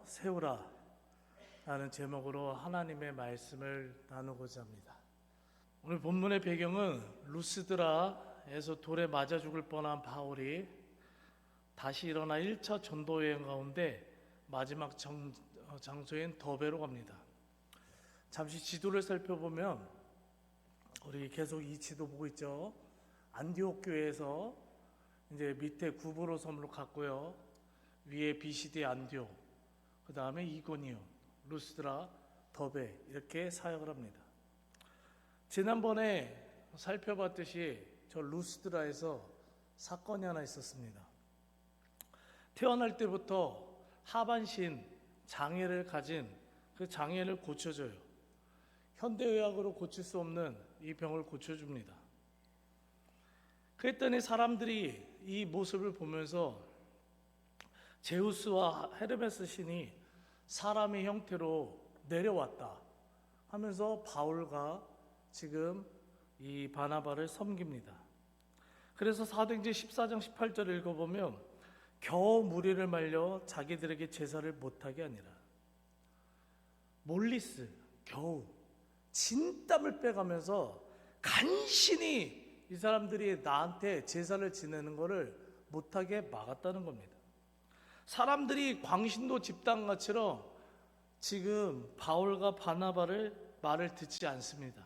세우라 라는 제목으로 하나님의 말씀을 나누고자 합니다. 오늘 본문의 배경은 루스드라에서 돌에 맞아 죽을 뻔한 바울이 다시 일어나 1차 전도 여행 가운데 마지막 장소인 더베로 갑니다. 잠시 지도를 살펴보면 우리 계속 이 지도 보고 있죠. 안디옥 교회에서 이제 밑에 구브로 섬으로 갔고요. 위에 비시디 안디옥, 그 다음에 이고니온, 루스드라, 더베 이렇게 사역을 합니다. 지난번에 살펴봤듯이 저 루스드라에서 사건이 하나 있었습니다. 태어날 때부터 하반신 장애를 가진 그 장애를 고쳐줘요. 현대의학으로 고칠 수 없는 이 병을 고쳐줍니다. 그랬더니 사람들이 이 모습을 보면서 제우스와 헤르메스 신이 사람의 형태로 내려왔다 하면서 바울과 지금 이 바나바를 섬깁니다. 그래서 사도행전 14장 18절을 읽어보면 겨우 무리를 말려 자기들에게 제사를 못하게 하니라. 몰리스, 겨우 진땀을 빼가면서 간신히 이 사람들이 나한테 제사를 지내는 것을 못하게 막았다는 겁니다. 사람들이 광신도 집단가처럼 지금 바울과 바나바를 말을 듣지 않습니다.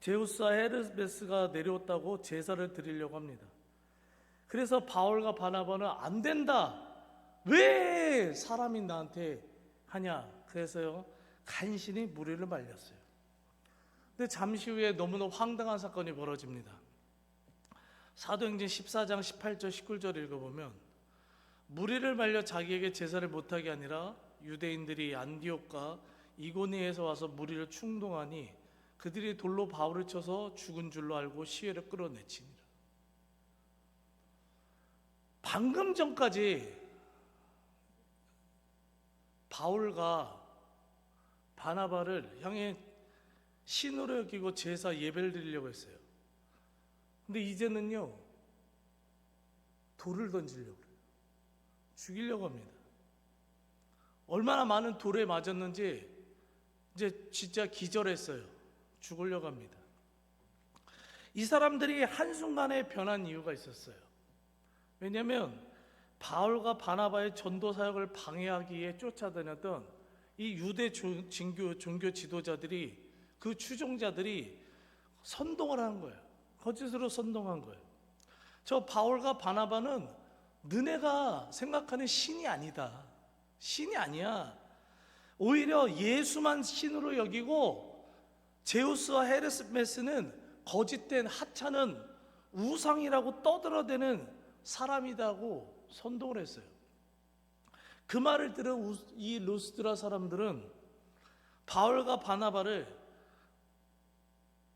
제우스와 헤르메스가 내려왔다고 제사를 드리려고 합니다. 그래서 바울과 바나바는 안 된다. 왜 사람이 나한테 하냐. 그래서요 간신히 무리를 말렸어요. 근데 잠시 후에 너무나 황당한 사건이 벌어집니다. 사도행전 14장 18절 19절 읽어보면 무리를 말려 자기에게 제사를 못하게 아니라 유대인들이 안디옥과 이고니에서 와서 무리를 충동하니 그들이 돌로 바울을 쳐서 죽은 줄로 알고 시외를 끌어내치니라. 방금 전까지 바울과 바나바를 향해 신으로 여기고 제사 예배를 드리려고 했어요. 근데 이제는요 돌을 던지려고 해요. 죽이려고 합니다. 얼마나 많은 돌에 맞았는지 이제 진짜 기절했어요. 죽으려고 합니다. 이 사람들이 한순간에 변한 이유가 있었어요. 왜냐하면 바울과 바나바의 전도 사역을 방해하기에 쫓아다녔던 이 유대 종교 지도자들이, 그 추종자들이 선동을 한 거예요. 거짓으로 선동한 거예요. 저 바울과 바나바는 너네가 생각하는 신이 아니다. 신이 아니야. 오히려 예수만 신으로 여기고 제우스와 헤르메스는 거짓된 하찮은 우상이라고 떠들어대는 사람이라고 선동을 했어요. 그 말을 들은 이 루스드라 사람들은 바울과 바나바를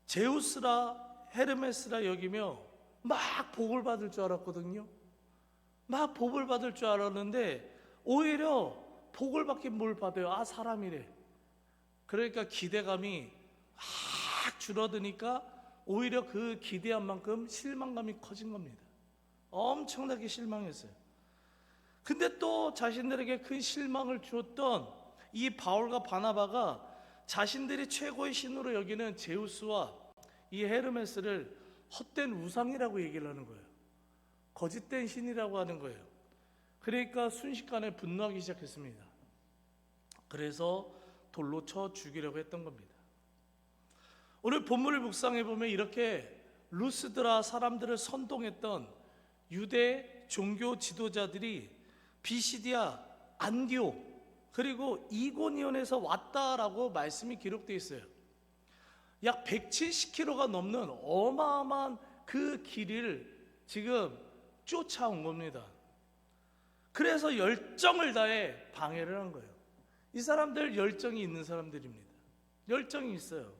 제우스라 헤르메스라 여기며 막 복을 받을 줄 알았거든요. 막 복을 받을 줄 알았는데 오히려 복을 받긴 뭘 받아요? 아, 사람이래. 그러니까 기대감이 막 줄어드니까 오히려 그 기대한 만큼 실망감이 커진 겁니다. 엄청나게 실망했어요. 근데 또 자신들에게 큰 실망을 주었던 이 바울과 바나바가 자신들이 최고의 신으로 여기는 제우스와 이 헤르메스를 헛된 우상이라고 얘기를 하는 거예요. 거짓된 신이라고 하는 거예요. 그러니까 순식간에 분노하기 시작했습니다. 그래서 돌로 쳐 죽이려고 했던 겁니다. 오늘 본문을 묵상해 보면 이렇게 루스드라 사람들을 선동했던 유대 종교 지도자들이 비시디아, 안디옥 그리고 이고니온에서 왔다라고 말씀이 기록되어 있어요. 약 170km가 넘는 어마어마한 그 길을 지금 쫓아온 겁니다. 그래서 열정을 다해 방해를 한 거예요. 이 사람들 열정이 있는 사람들입니다. 열정이 있어요.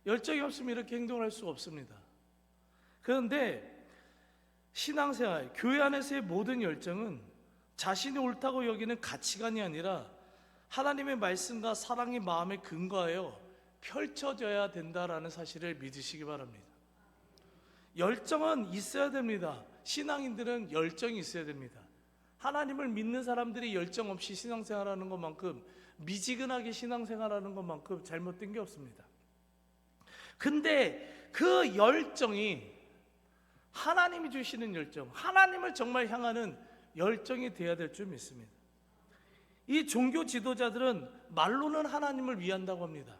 열정이 없으면 이렇게 행동할 수가 없습니다. 그런데 신앙생활, 교회 안에서의 모든 열정은 자신이 옳다고 여기는 가치관이 아니라 하나님의 말씀과 사랑의 마음에 근거하여 펼쳐져야 된다라는 사실을 믿으시기 바랍니다. 열정은 있어야 됩니다. 신앙인들은 열정이 있어야 됩니다. 하나님을 믿는 사람들이 열정 없이 신앙생활하는 것만큼, 미지근하게 신앙생활하는 것만큼 잘못된 게 없습니다. 근데 그 열정이 하나님이 주시는 열정, 하나님을 정말 향하는 열정이 되어야 될 줄 믿습니다. 이 종교 지도자들은 말로는 하나님을 위한다고 합니다.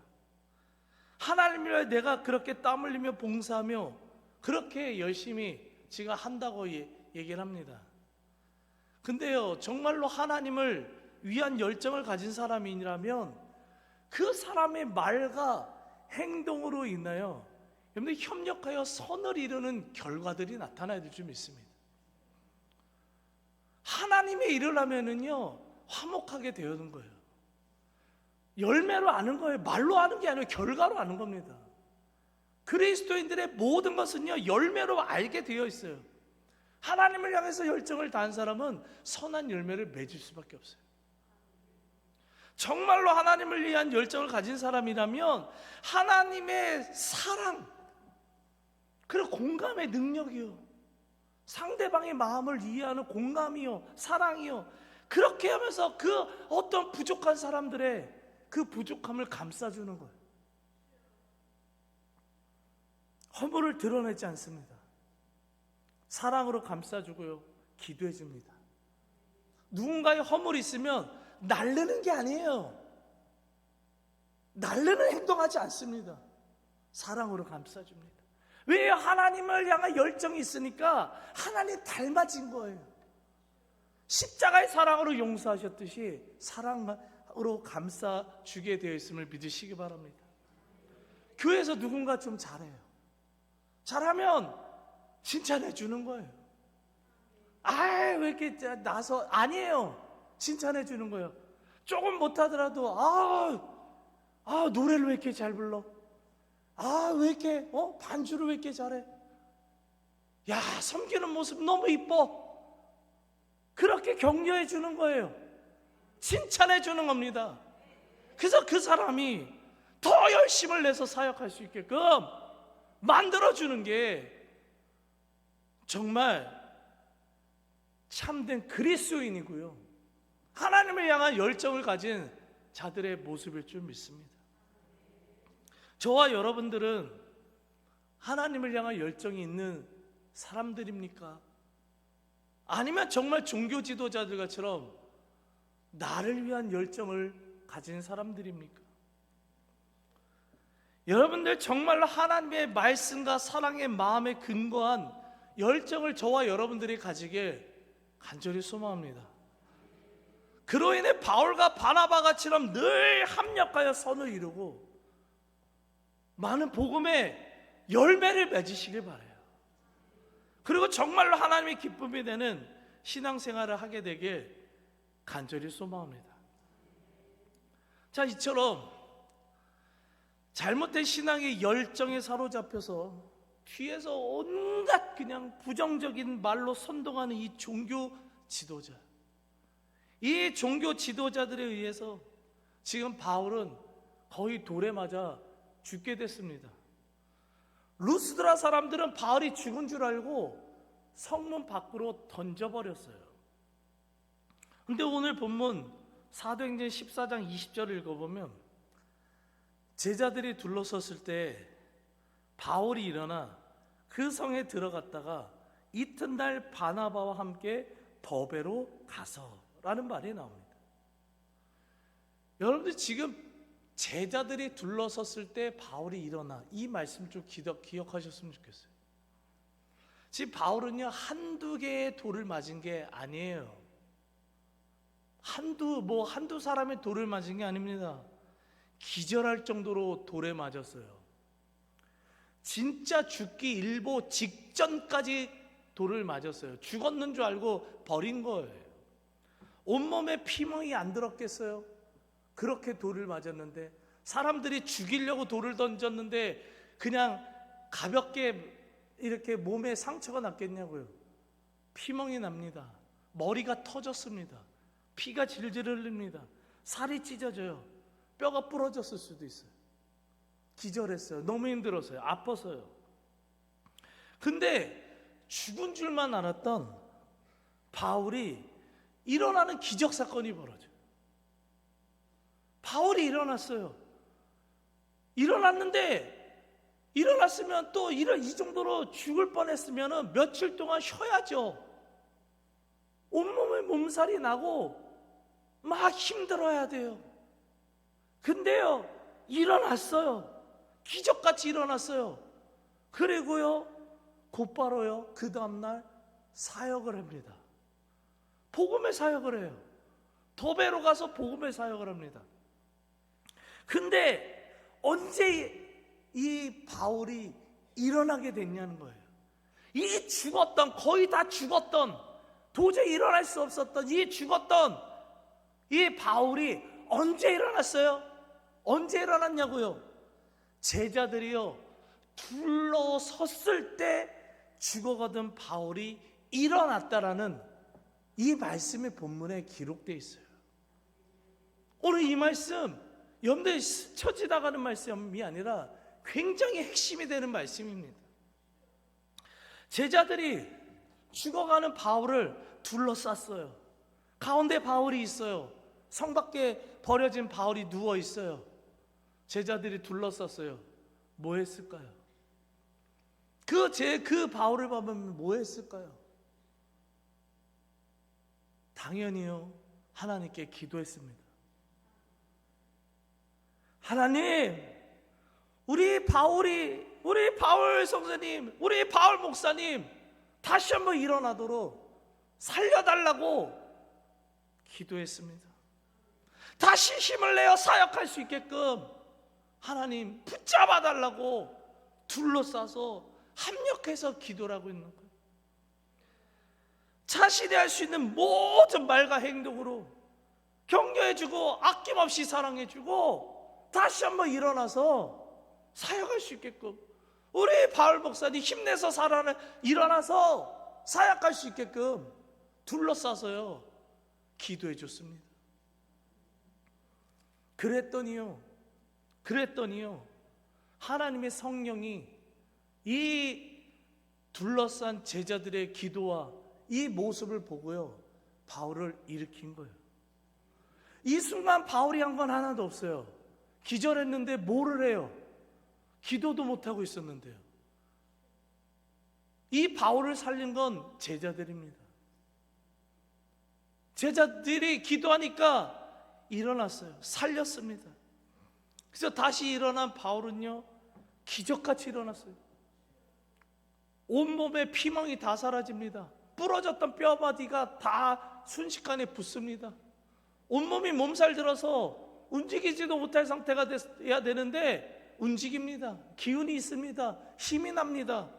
하나님을 위해 내가 그렇게 땀 흘리며 봉사하며 그렇게 열심히 지가 한다고 얘기를 합니다. 근데요, 정말로 하나님을 위한 열정을 가진 사람이라면 그 사람의 말과 행동으로 인하여 여러분들 협력하여 선을 이루는 결과들이 나타나야 될 줄 믿습니다. 하나님의 일을 하면은요, 화목하게 되는 거예요. 열매로 아는 거예요. 말로 아는 게 아니라 결과로 아는 겁니다. 그리스도인들의 모든 것은요, 열매로 알게 되어 있어요. 하나님을 향해서 열정을 다한 사람은 선한 열매를 맺을 수밖에 없어요. 정말로 하나님을 위한 열정을 가진 사람이라면 하나님의 사랑, 그리고 공감의 능력이요, 상대방의 마음을 이해하는 공감이요, 사랑이요, 그렇게 하면서 그 어떤 부족한 사람들의 그 부족함을 감싸주는 거예요. 허물을 드러내지 않습니다. 사랑으로 감싸주고요, 기도해 줍니다. 누군가의 허물이 있으면 날르는 게 아니에요. 날르는 행동하지 않습니다. 사랑으로 감싸줍니다. 왜요? 하나님을 향한 열정이 있으니까 하나님 닮아진 거예요. 십자가의 사랑으로 용서하셨듯이 사랑으로 감싸주게 되어 있음을 믿으시기 바랍니다. 교회에서 누군가 좀 잘해요. 잘하면 칭찬해 주는 거예요. 왜 이렇게 나서, 아니에요. 칭찬해 주는 거예요. 조금 못하더라도 노래를 왜 이렇게 잘 불러? 왜 이렇게 반주를 왜 이렇게 잘해? 야, 섬기는 모습 너무 이뻐. 그렇게 격려해 주는 거예요. 칭찬해 주는 겁니다. 그래서 그 사람이 더 열심을 내서 사역할 수 있게끔 만들어 주는 게 정말 참된 그리스도인이고요, 하나님을 향한 열정을 가진 자들의 모습일 줄 믿습니다. 저와 여러분들은 하나님을 향한 열정이 있는 사람들입니까? 아니면 정말 종교 지도자들처럼 나를 위한 열정을 가진 사람들입니까? 여러분들 정말로 하나님의 말씀과 사랑의 마음에 근거한 열정을 저와 여러분들이 가지길 간절히 소망합니다. 그로 인해 바울과 바나바가처럼 늘 합력하여 선을 이루고 많은 복음의 열매를 맺으시길 바라요. 그리고 정말로 하나님의 기쁨이 되는 신앙생활을 하게 되길 간절히 소망합니다. 자, 이처럼 잘못된 신앙의 열정에 사로잡혀서 뒤에서 온갖 그냥 부정적인 말로 선동하는 이 종교 지도자, 이 종교 지도자들에 의해서 지금 바울은 거의 돌에 맞아 죽게 됐습니다. 루스드라 사람들은 바울이 죽은 줄 알고 성문 밖으로 던져버렸어요. 근데 오늘 본문 사도행전 14장 20절을 읽어보면 제자들이 둘러섰을 때 바울이 일어나 그 성에 들어갔다가 이튿날 바나바와 함께 더베로 가서라는 말이 나옵니다. 여러분들 지금 제자들이 둘러섰을 때 바울이 일어나, 이 말씀 좀 기억하셨으면 좋겠어요. 지금 바울은요, 한두 개의 돌을 맞은 게 아니에요. 한두 사람의 돌을 맞은 게 아닙니다. 기절할 정도로 돌에 맞았어요. 진짜 죽기 일보 직전까지 돌을 맞았어요. 죽었는 줄 알고 버린 거예요. 온몸에 피멍이 안 들었겠어요? 그렇게 돌을 맞았는데, 사람들이 죽이려고 돌을 던졌는데 그냥 가볍게 이렇게 몸에 상처가 났겠냐고요. 피멍이 납니다. 머리가 터졌습니다. 피가 질질 흘립니다. 살이 찢어져요. 뼈가 부러졌을 수도 있어요. 기절했어요. 너무 힘들었어요. 아팠어요. 근데 죽은 줄만 알았던 바울이 일어나는 기적 사건이 벌어져요. 바울이 일어났어요. 일어났으면 또 이 정도로 죽을 뻔했으면 며칠 동안 쉬어야죠. 온몸에 몸살이 나고 막 힘들어야 돼요. 근데요, 일어났어요. 기적같이 일어났어요. 그리고요, 곧바로요, 그 다음날 사역을 합니다. 복음의 사역을 해요. 더베로 가서 복음의 사역을 합니다. 근데 언제 이 바울이 일어나게 됐냐는 거예요. 이 죽었던, 거의 다 죽었던, 도저히 일어날 수 없었던 이 죽었던 이 바울이 언제 일어났어요? 언제 일어났냐고요? 제자들이요, 둘러섰을 때 죽어가던 바울이 일어났다라는 이 말씀의 본문에 기록되어 있어요. 오늘 이 말씀 염두에 스쳐 지나가는 말씀이 아니라 굉장히 핵심이 되는 말씀입니다. 제자들이 죽어가는 바울을 둘러쌌어요. 가운데 바울이 있어요. 성 밖에 버려진 바울이 누워 있어요. 제자들이 둘러쌌어요. 뭐 했을까요? 그 바울을 보면 뭐 했을까요? 당연히요, 하나님께 기도했습니다. 하나님, 우리 바울 성사님, 우리 바울 목사님 다시 한번 일어나도록 살려달라고 기도했습니다. 다시 힘을 내어 사역할 수 있게끔 하나님 붙잡아달라고 둘러싸서 합력해서 기도를 하고 있는 거예요. 자신이 할 수 있는 모든 말과 행동으로 격려해주고 아낌없이 사랑해주고 다시 한번 일어나서 사역할 수 있게끔, 우리 바울 목사님 힘내서 일어나서 사역할 수 있게끔 둘러싸서요 기도해 줬습니다. 그랬더니요 하나님의 성령이 이 둘러싼 제자들의 기도와 이 모습을 보고요 바울을 일으킨 거예요. 이 순간 바울이 한 건 하나도 없어요. 기절했는데 뭐를 해요? 기도도 못하고 있었는데요. 이 바울을 살린 건 제자들입니다. 제자들이 기도하니까 일어났어요. 살렸습니다. 그래서 다시 일어난 바울은요 기적같이 일어났어요. 온몸에 피멍이 다 사라집니다. 부러졌던 뼈마디가 다 순식간에 붙습니다. 온몸이 몸살 들어서 움직이지도 못할 상태가 돼야 되는데 움직입니다. 기운이 있습니다. 힘이 납니다.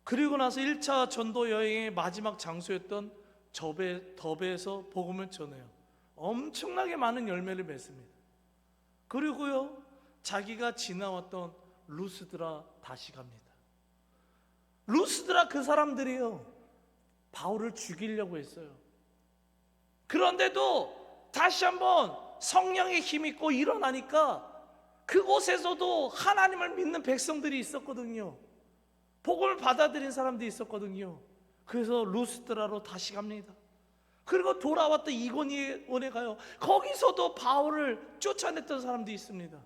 그리고 나서 1차 전도 여행의 마지막 장소였던 더베에서 복음을 전해요. 엄청나게 많은 열매를 맺습니다. 그리고요 자기가 지나왔던 루스드라 다시 갑니다. 루스드라 그 사람들이요 바울을 죽이려고 했어요. 그런데도 다시 한번 성령의 힘 있고 일어나니까 그곳에서도 하나님을 믿는 백성들이 있었거든요. 복음을 받아들인 사람들이 있었거든요. 그래서 루스드라로 다시 갑니다. 그리고 돌아왔던 이고니온에 가요. 거기서도 바울을 쫓아냈던 사람들이 있습니다.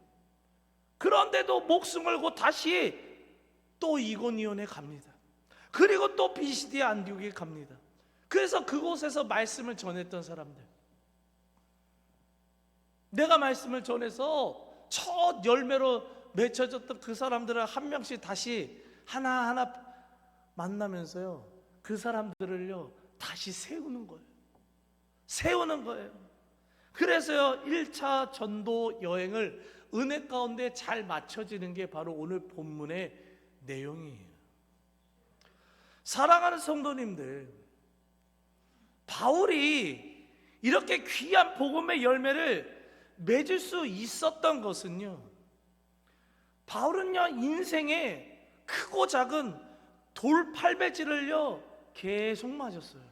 그런데도 목숨 걸고 다시 또 이고니온에 갑니다. 그리고 또 비시디아 안디옥에 갑니다. 그래서 그곳에서 말씀을 전했던 사람들, 내가 말씀을 전해서 첫 열매로 맺혀졌던 그 사람들을 한 명씩 다시 하나하나 만나면서요 그 사람들을요 다시 세우는 거예요. 그래서요 1차 전도 여행을 은혜 가운데 잘 맞춰지는 게 바로 오늘 본문의 내용이에요. 사랑하는 성도님들, 바울이 이렇게 귀한 복음의 열매를 맺을 수 있었던 것은요, 바울은요 인생에 크고 작은 돌 8배지를요 계속 맞았어요.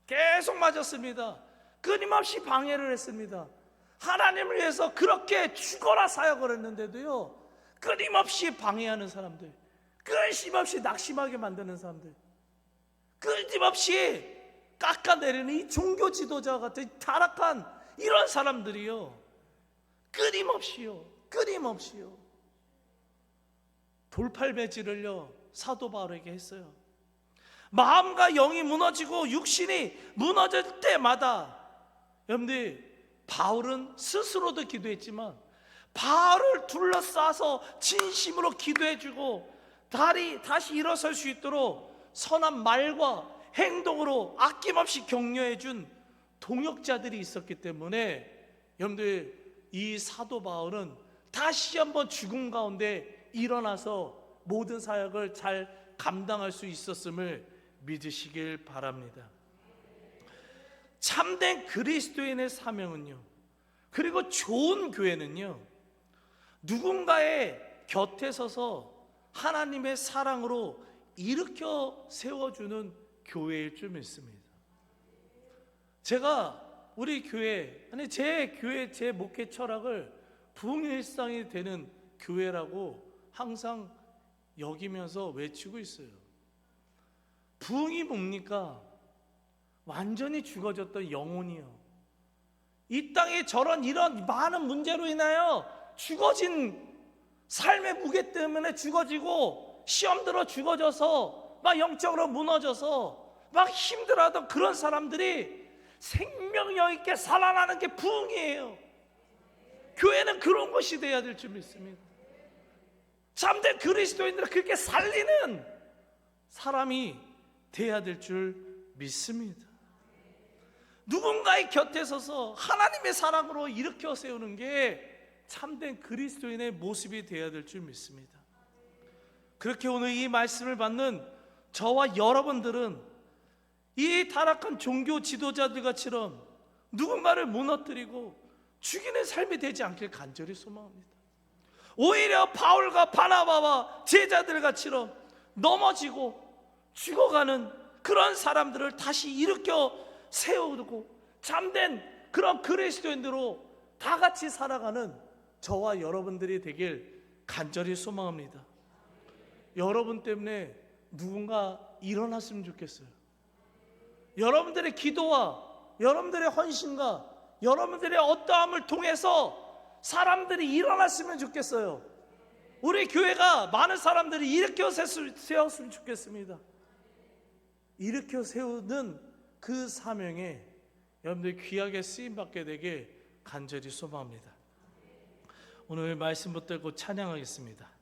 계속 맞았습니다. 끊임없이 방해를 했습니다. 하나님을 위해서 그렇게 죽어라 사역을 했는데도요 끊임없이 방해하는 사람들, 끊임없이 낙심하게 만드는 사람들, 끊임없이 깎아내리는 이 종교 지도자 같은 타락한 이런 사람들이요, 끊임없이요 돌팔매질을요 사도 바울에게 했어요. 마음과 영이 무너지고 육신이 무너질 때마다, 여러분들, 바울은 스스로도 기도했지만 바울을 둘러싸서 진심으로 기도해주고 다시 일어설 수 있도록 선한 말과 행동으로 아낌없이 격려해준 동역자들이 있었기 때문에, 여러분들, 이 사도 바울은 다시 한번 죽음 가운데 일어나서 모든 사역을 잘 감당할 수 있었음을 믿으시길 바랍니다. 참된 그리스도인의 사명은요, 그리고 좋은 교회는요, 누군가의 곁에 서서 하나님의 사랑으로 일으켜 세워주는 교회일 줄 믿습니다. 제가 우리 교회, 제 교회, 제 목회 철학을 부흥일상이 되는 교회라고 항상 여기면서 외치고 있어요. 부흥이 뭡니까? 완전히 죽어졌던 영혼이요, 이 땅에 이런 많은 문제로 인하여 죽어진 삶의 무게 때문에 죽어지고 시험 들어 죽어져서 막 영적으로 무너져서 막 힘들어하던 그런 사람들이 생명력 있게 살아나는 게 부흥이에요. 교회는 그런 것이 돼야 될 줄 믿습니다. 참된 그리스도인들을 그렇게 살리는 사람이 돼야 될 줄 믿습니다. 누군가의 곁에 서서 하나님의 사랑으로 일으켜 세우는 게 참된 그리스도인의 모습이 되어야 될 줄 믿습니다. 그렇게 오늘 이 말씀을 받는 저와 여러분들은 이 타락한 종교 지도자들처럼 누군가를 무너뜨리고 죽이는 삶이 되지 않길 간절히 소망합니다. 오히려 바울과 바나바와 제자들처럼 넘어지고 죽어가는 그런 사람들을 다시 일으켜 세우고 참된 그런 그리스도인으로 다 같이 살아가는 저와 여러분들이 되길 간절히 소망합니다. 여러분 때문에 누군가 일어났으면 좋겠어요. 여러분들의 기도와 여러분들의 헌신과 여러분들의 어떠함을 통해서 사람들이 일어났으면 좋겠어요. 우리 교회가 많은 사람들이 일으켜 세웠으면 좋겠습니다. 일으켜 세우는 그 사명에 여러분들이 귀하게 쓰임받게 되길 간절히 소망합니다. 오늘 말씀 붙들고 찬양하겠습니다.